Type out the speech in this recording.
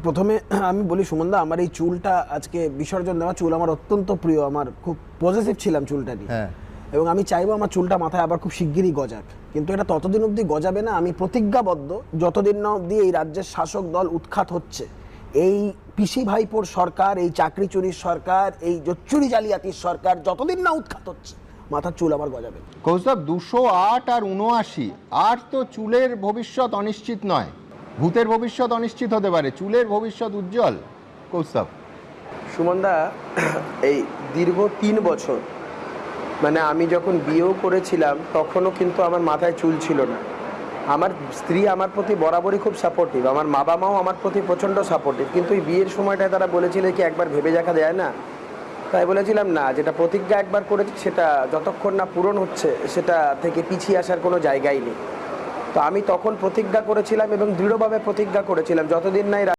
প্রথমে আমি বলি সুমনদা, আমার এই চুলটা আজকে বিসর্জন দেওয়া চুল আমার অত্যন্ত প্রিয়, আমার খুব পজিটিভ ছিলাম চুলটা নিয়ে। এবং আমি চাইবো আমার চুলটা মাথায় আবার খুব শিগগিরই গজাক, কিন্তু এটা ততদিন অবধি গজাবে না। আমি প্রতিজ্ঞাবদ্ধ, যতদিন না অবধি এই রাজ্যের শাসক দল উৎখাত হচ্ছে, এই পিসি ভাইপোর সরকার, এই চাকরি চুরির সরকার, এই জোচ্চুরি জালিয়াতির সরকার যতদিন না উৎখাত হচ্ছে, মাথার চুল আবার গজাবে। কৌস্তব 208 আর 79 আর তো চুলের ভবিষ্যৎ অনিশ্চিত নয়, ভূতের ভবিষ্যৎ অনিশ্চিত হতে পারে, চুলের ভবিষ্যৎ উজ্জ্বল। কৌস্তব সুমনদা, এই দীর্ঘ 3 বছর, মানে আমি যখন বিয়েও করেছিলাম তখনও কিন্তু আমার মাথায় চুল ছিল না। আমার স্ত্রী আমার প্রতি বরাবরই খুব সাপোর্টিভ, আমার বাবা মাও আমার প্রতি প্রচণ্ড সাপোর্টিভ, কিন্তু এই বিয়ের সময়টায় তারা বলেছিল কি একবার ভেবে দেখা যায় না, তাই বলেছিলাম না, যেটা প্রতিজ্ঞা একবার করেছি সেটা যতক্ষণ না পূরণ হচ্ছে সেটা থেকে পিছিয়ে আসার কোনো জায়গাই নেই। তো আমি তখন প্রতিজ্ঞা করেছিলাম এবং দৃঢ়ভাবে প্রতিজ্ঞা করেছিলাম, যতদিন না